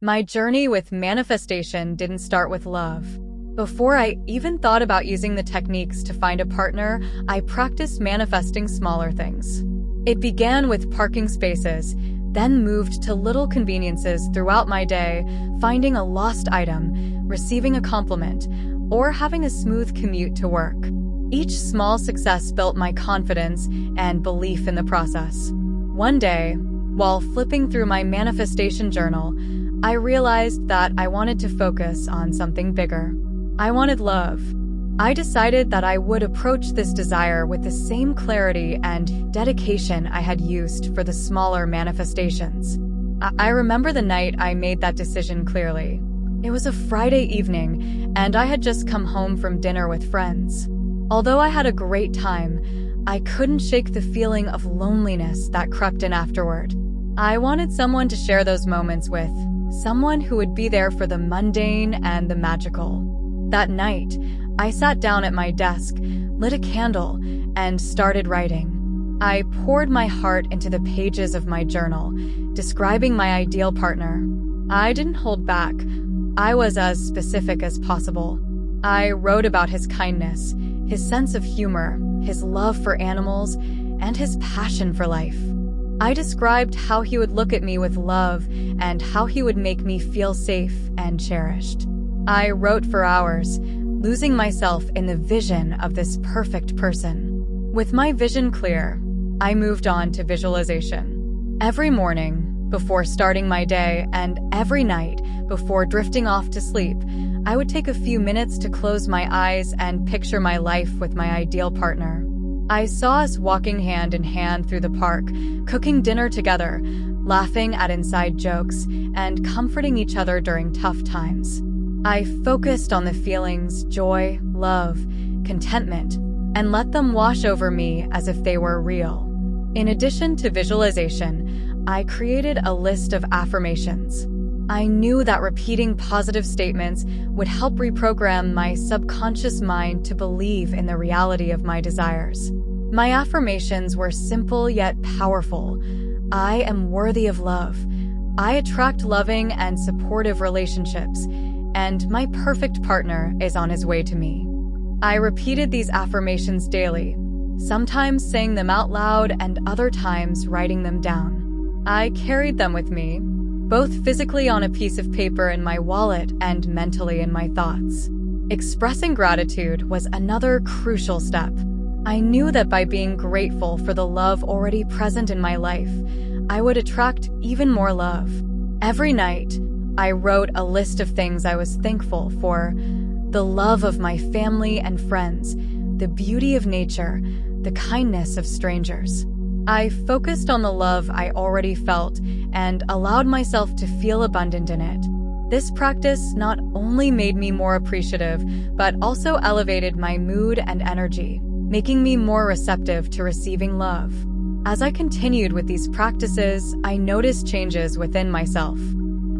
My journey with manifestation didn't start with love. Before I even thought about using the techniques to find a partner, I practiced manifesting smaller things. It began with parking spaces, then moved to little conveniences throughout my day, finding a lost item, receiving a compliment, or having a smooth commute to work. Each small success built my confidence and belief in the process. One day, while flipping through my manifestation journal, I realized that I wanted to focus on something bigger. I wanted love. I decided that I would approach this desire with the same clarity and dedication I had used for the smaller manifestations. I remember the night I made that decision clearly. It was a Friday evening, and I had just come home from dinner with friends. Although I had a great time, I couldn't shake the feeling of loneliness that crept in afterward. I wanted someone to share those moments with, someone who would be there for the mundane and the magical. That night, I sat down at my desk, lit a candle, and started writing. I poured my heart into the pages of my journal, describing my ideal partner. I didn't hold back. I was as specific as possible. I wrote about his kindness, his sense of humor, his love for animals, and his passion for life. I described how he would look at me with love and how he would make me feel safe and cherished. I wrote for hours, losing myself in the vision of this perfect person. With my vision clear, I moved on to visualization. Every morning, before starting my day, and every night, before drifting off to sleep, I would take a few minutes to close my eyes and picture my life with my ideal partner. I saw us walking hand in hand through the park, cooking dinner together, laughing at inside jokes, and comforting each other during tough times. I focused on the feelings, joy, love, contentment, and let them wash over me as if they were real. In addition to visualization, I created a list of affirmations. I knew that repeating positive statements would help reprogram my subconscious mind to believe in the reality of my desires. My affirmations were simple yet powerful. I am worthy of love. I attract loving and supportive relationships, and my perfect partner is on his way to me. I repeated these affirmations daily, sometimes saying them out loud and other times writing them down. I carried them with me, both physically on a piece of paper in my wallet and mentally in my thoughts. Expressing gratitude was another crucial step. I knew that by being grateful for the love already present in my life, I would attract even more love. Every night, I wrote a list of things I was thankful for: the love of my family and friends, the beauty of nature, the kindness of strangers. I focused on the love I already felt and allowed myself to feel abundant in it. This practice not only made me more appreciative, but also elevated my mood and energy, making me more receptive to receiving love. As I continued with these practices, I noticed changes within myself.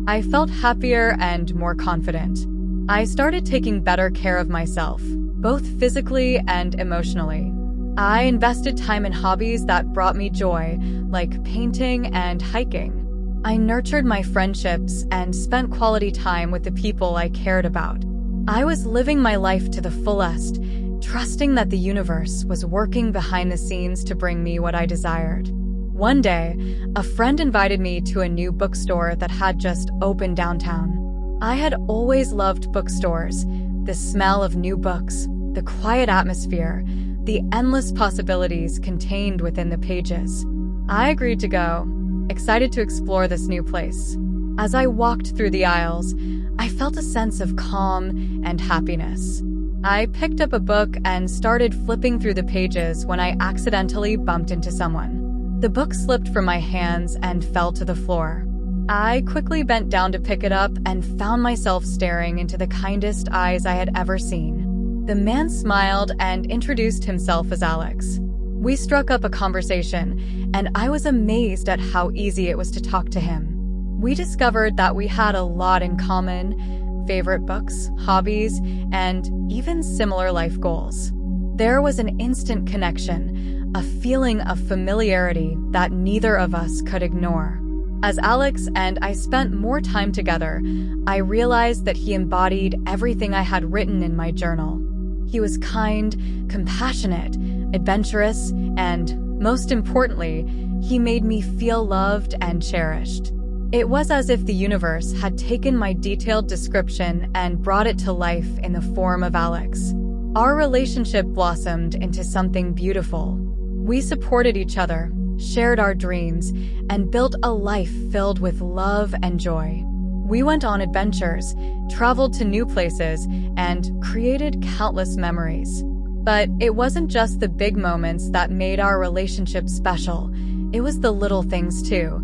I felt happier and more confident. I started taking better care of myself, both physically and emotionally. I invested time in hobbies that brought me joy, like painting and hiking. I nurtured my friendships and spent quality time with the people I cared about. I was living my life to the fullest, trusting that the universe was working behind the scenes to bring me what I desired. One day, a friend invited me to a new bookstore that had just opened downtown. I had always loved bookstores, the smell of new books, the quiet atmosphere, the endless possibilities contained within the pages. I agreed to go, excited to explore this new place. As I walked through the aisles, I felt a sense of calm and happiness. I picked up a book and started flipping through the pages when I accidentally bumped into someone. The book slipped from my hands and fell to the floor. I quickly bent down to pick it up and found myself staring into the kindest eyes I had ever seen. The man smiled and introduced himself as Alex. We struck up a conversation, and I was amazed at how easy it was to talk to him. We discovered that we had a lot in common: favorite books, hobbies, and even similar life goals. There was an instant connection, a feeling of familiarity that neither of us could ignore. As Alex and I spent more time together, I realized that he embodied everything I had written in my journal. He was kind, compassionate, adventurous, and, most importantly, he made me feel loved and cherished. It was as if the universe had taken my detailed description and brought it to life in the form of Alex. Our relationship blossomed into something beautiful. We supported each other, shared our dreams, and built a life filled with love and joy. We went on adventures, traveled to new places, and created countless memories. But it wasn't just the big moments that made our relationship special. It was the little things too.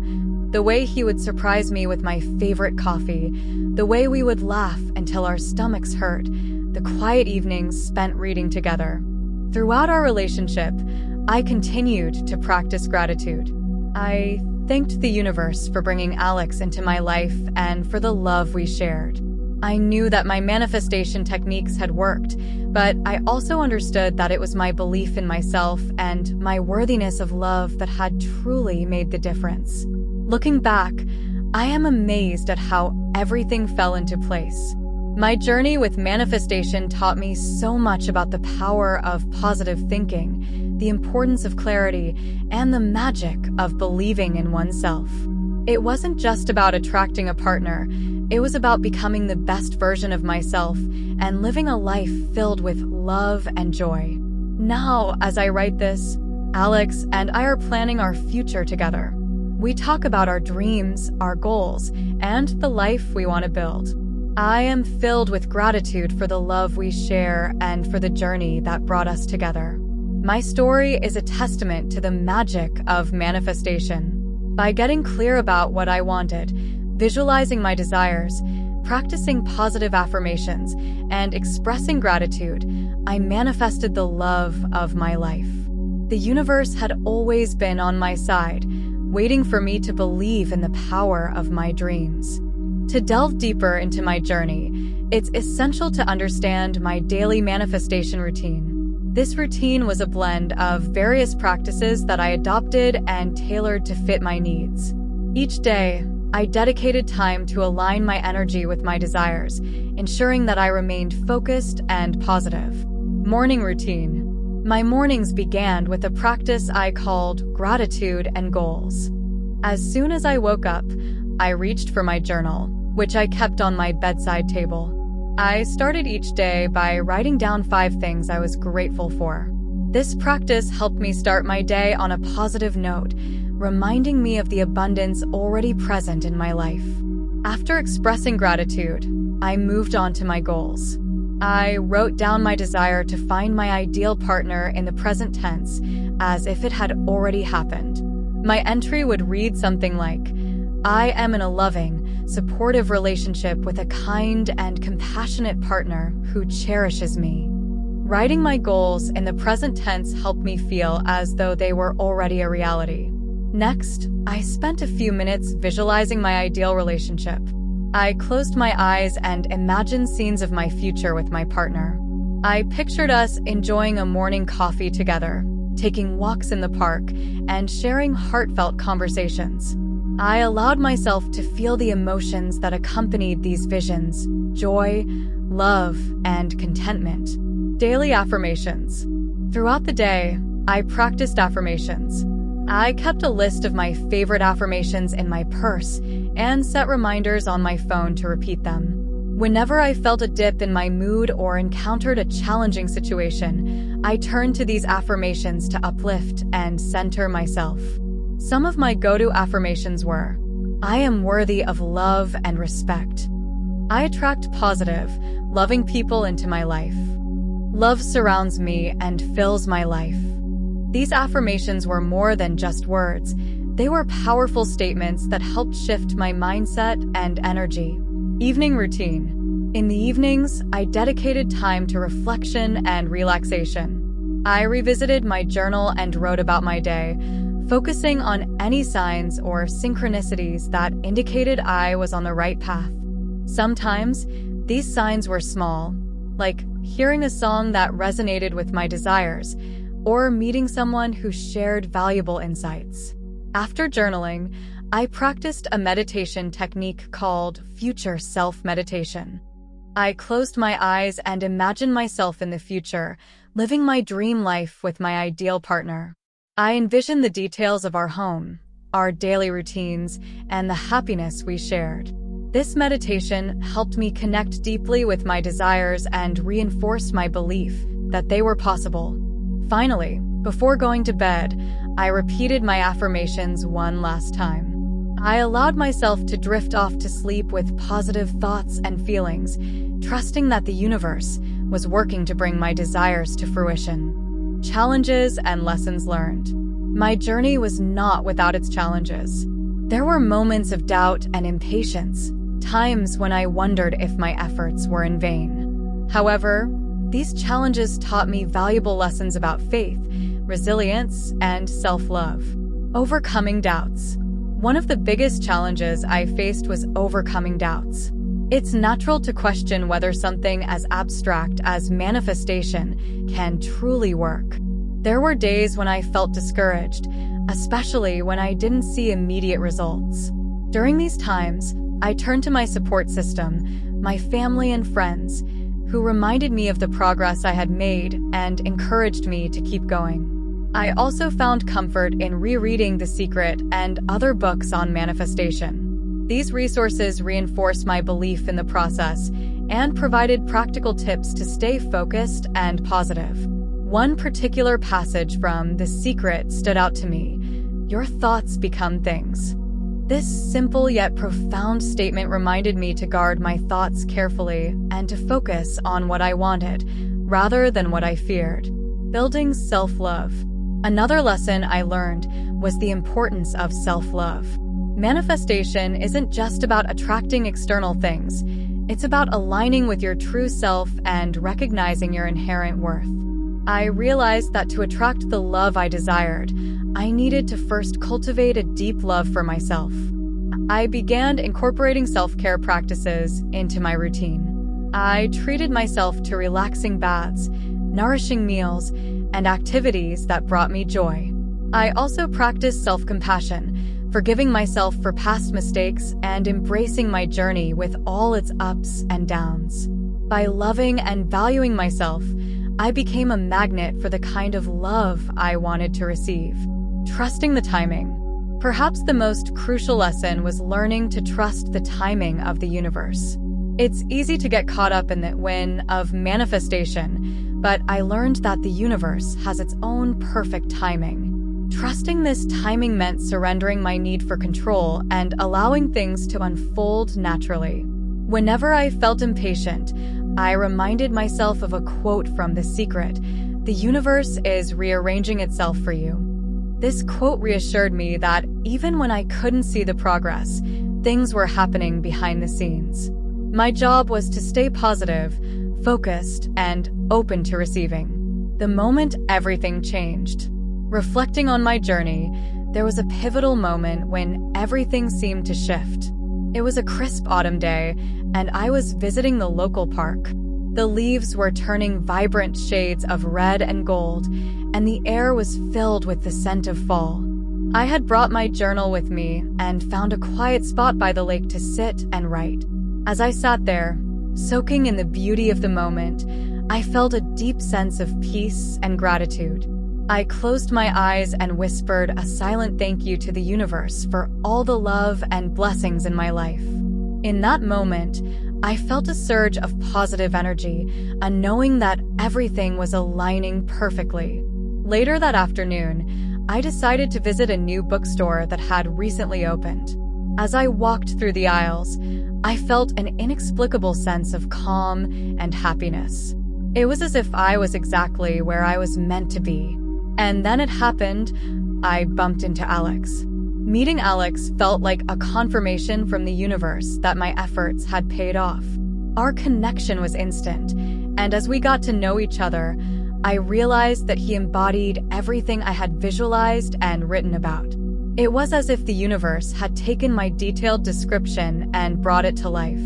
The way he would surprise me with my favorite coffee, the way we would laugh until our stomachs hurt, the quiet evenings spent reading together. Throughout our relationship, I continued to practice gratitude. I thanked the universe for bringing Alex into my life and for the love we shared. I knew that my manifestation techniques had worked, but I also understood that it was my belief in myself and my worthiness of love that had truly made the difference. Looking back, I am amazed at how everything fell into place. My journey with manifestation taught me so much about the power of positive thinking, the importance of clarity, and the magic of believing in oneself. It wasn't just about attracting a partner, it was about becoming the best version of myself and living a life filled with love and joy. Now, as I write this, Alex and I are planning our future together. We talk about our dreams, our goals, and the life we want to build. I am filled with gratitude for the love we share and for the journey that brought us together. My story is a testament to the magic of manifestation. By getting clear about what I wanted, visualizing my desires, practicing positive affirmations, and expressing gratitude, I manifested the love of my life. The universe had always been on my side, waiting for me to believe in the power of my dreams. To delve deeper into my journey, it's essential to understand my daily manifestation routine. This routine was a blend of various practices that I adopted and tailored to fit my needs. Each day, I dedicated time to align my energy with my desires, ensuring that I remained focused and positive. Morning routine. My mornings began with a practice I called gratitude and goals. As soon as I woke up, I reached for my journal, which I kept on my bedside table. I started each day by writing down 5 things I was grateful for. This practice helped me start my day on a positive note, reminding me of the abundance already present in my life. After expressing gratitude, I moved on to my goals. I wrote down my desire to find my ideal partner in the present tense, as if it had already happened. My entry would read something like, I am in a loving, supportive relationship with a kind and compassionate partner who cherishes me. Writing my goals in the present tense helped me feel as though they were already a reality. Next, I spent a few minutes visualizing my ideal relationship. I closed my eyes and imagined scenes of my future with my partner. I pictured us enjoying a morning coffee together, taking walks in the park, and sharing heartfelt conversations. I allowed myself to feel the emotions that accompanied these visions: joy, love, and contentment. Daily affirmations. Throughout the day, I practiced affirmations. I kept a list of my favorite affirmations in my purse and set reminders on my phone to repeat them. Whenever I felt a dip in my mood or encountered a challenging situation, I turned to these affirmations to uplift and center myself. Some of my go-to affirmations were, I am worthy of love and respect. I attract positive, loving people into my life. Love surrounds me and fills my life. These affirmations were more than just words. They were powerful statements that helped shift my mindset and energy. Evening routine. In the evenings, I dedicated time to reflection and relaxation. I revisited my journal and wrote about my day, focusing on any signs or synchronicities that indicated I was on the right path. Sometimes, these signs were small, like hearing a song that resonated with my desires, or meeting someone who shared valuable insights. After journaling, I practiced a meditation technique called future self meditation. I closed my eyes and imagined myself in the future, living my dream life with my ideal partner. I envisioned the details of our home, our daily routines, and the happiness we shared. This meditation helped me connect deeply with my desires and reinforced my belief that they were possible. Finally, before going to bed, I repeated my affirmations one last time. I allowed myself to drift off to sleep with positive thoughts and feelings, trusting that the universe was working to bring my desires to fruition. Challenges and lessons learned. My journey was not without its challenges. There were moments of doubt and impatience, times when I wondered if my efforts were in vain. However, these challenges taught me valuable lessons about faith, resilience, and self-love. Overcoming doubts. One of the biggest challenges I faced was overcoming doubts. It's natural to question whether something as abstract as manifestation can truly work. There were days when I felt discouraged, especially when I didn't see immediate results. During these times, I turned to my support system, my family and friends, who reminded me of the progress I had made and encouraged me to keep going. I also found comfort in rereading The Secret and other books on manifestation. These resources reinforced my belief in the process and provided practical tips to stay focused and positive. One particular passage from The Secret stood out to me: "Your thoughts become things." This simple yet profound statement reminded me to guard my thoughts carefully and to focus on what I wanted, rather than what I feared. Building self-love. Another lesson I learned was the importance of self-love. Manifestation isn't just about attracting external things. It's about aligning with your true self and recognizing your inherent worth. I realized that to attract the love I desired, I needed to first cultivate a deep love for myself. I began incorporating self-care practices into my routine. I treated myself to relaxing baths, nourishing meals, and activities that brought me joy. I also practiced self-compassion, forgiving myself for past mistakes and embracing my journey with all its ups and downs. By loving and valuing myself, I became a magnet for the kind of love I wanted to receive. Trusting the timing. Perhaps the most crucial lesson was learning to trust the timing of the universe. It's easy to get caught up in the when of manifestation, but I learned that the universe has its own perfect timing. Trusting this timing meant surrendering my need for control and allowing things to unfold naturally. Whenever I felt impatient, I reminded myself of a quote from The Secret: "The universe is rearranging itself for you." This quote reassured me that even when I couldn't see the progress, things were happening behind the scenes. My job was to stay positive, focused, and open to receiving. The moment everything changed. Reflecting on my journey, there was a pivotal moment when everything seemed to shift. It was a crisp autumn day, and I was visiting the local park. The leaves were turning vibrant shades of red and gold, and the air was filled with the scent of fall. I had brought my journal with me and found a quiet spot by the lake to sit and write. As I sat there, soaking in the beauty of the moment, I felt a deep sense of peace and gratitude. I closed my eyes and whispered a silent thank you to the universe for all the love and blessings in my life. In that moment, I felt a surge of positive energy, a knowing that everything was aligning perfectly. Later that afternoon, I decided to visit a new bookstore that had recently opened. As I walked through the aisles, I felt an inexplicable sense of calm and happiness. It was as if I was exactly where I was meant to be. And then it happened. I bumped into Alex. Meeting Alex felt like a confirmation from the universe that my efforts had paid off. Our connection was instant, and as we got to know each other, I realized that he embodied everything I had visualized and written about. It was as if the universe had taken my detailed description and brought it to life.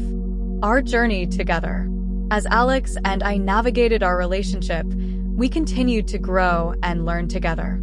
Our journey together. As Alex and I navigated our relationship, we continued to grow and learn together.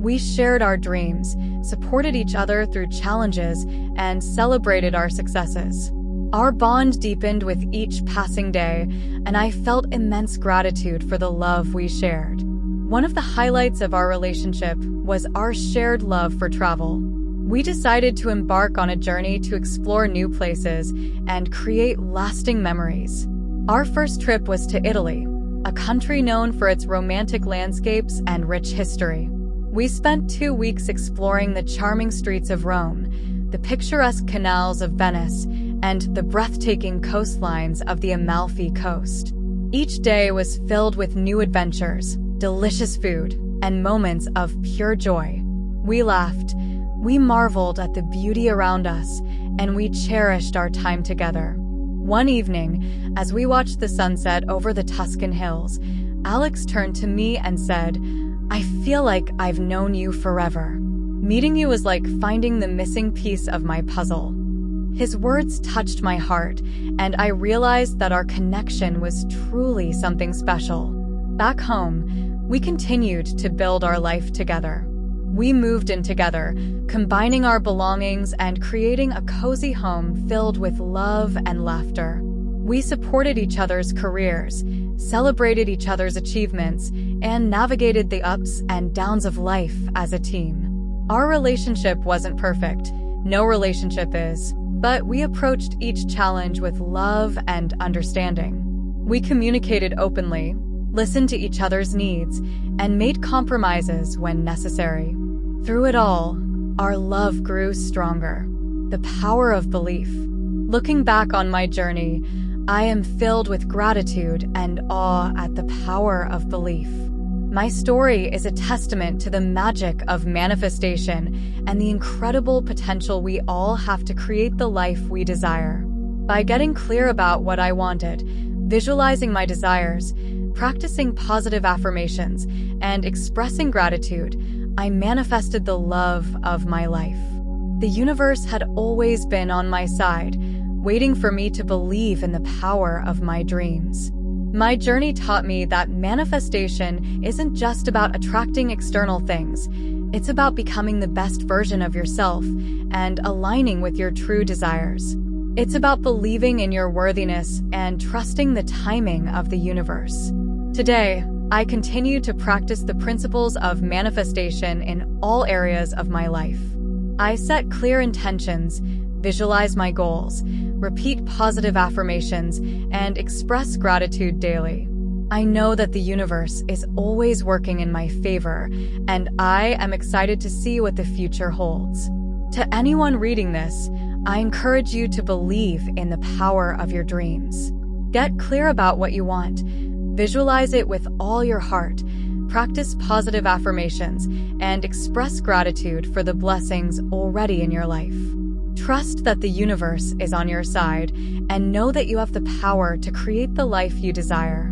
We shared our dreams, supported each other through challenges, and celebrated our successes. Our bond deepened with each passing day, and I felt immense gratitude for the love we shared. One of the highlights of our relationship was our shared love for travel. We decided to embark on a journey to explore new places and create lasting memories. Our first trip was to Italy, a country known for its romantic landscapes and rich history. We spent 2 weeks exploring the charming streets of Rome, the picturesque canals of Venice, and the breathtaking coastlines of the Amalfi Coast. Each day was filled with new adventures, delicious food, and moments of pure joy. We laughed, we marveled at the beauty around us, and we cherished our time together. One evening, as we watched the sunset over the Tuscan hills, Alex turned to me and said, "I feel like I've known you forever. Meeting you was like finding the missing piece of my puzzle." His words touched my heart, and I realized that our connection was truly something special. Back home, we continued to build our life together. We moved in together, combining our belongings and creating a cozy home filled with love and laughter. We supported each other's careers, celebrated each other's achievements, and navigated the ups and downs of life as a team. Our relationship wasn't perfect. No relationship is. But we approached each challenge with love and understanding. We communicated openly, listened to each other's needs, and made compromises when necessary. Through it all, our love grew stronger. The power of belief. Looking back on my journey, I am filled with gratitude and awe at the power of belief. My story is a testament to the magic of manifestation and the incredible potential we all have to create the life we desire. By getting clear about what I wanted, visualizing my desires, practicing positive affirmations, and expressing gratitude, I manifested the love of my life. The universe had always been on my side, waiting for me to believe in the power of my dreams. My journey taught me that manifestation isn't just about attracting external things. It's about becoming the best version of yourself and aligning with your true desires. It's about believing in your worthiness and trusting the timing of the universe. Today, I continue to practice the principles of manifestation in all areas of my life. I set clear intentions, visualize my goals, repeat positive affirmations, and express gratitude daily. I know that the universe is always working in my favor, and I am excited to see what the future holds. To anyone reading this, I encourage you to believe in the power of your dreams. Get clear about what you want. Visualize it with all your heart. Practice positive affirmations, and express gratitude for the blessings already in your life. Trust that the universe is on your side, and know that you have the power to create the life you desire.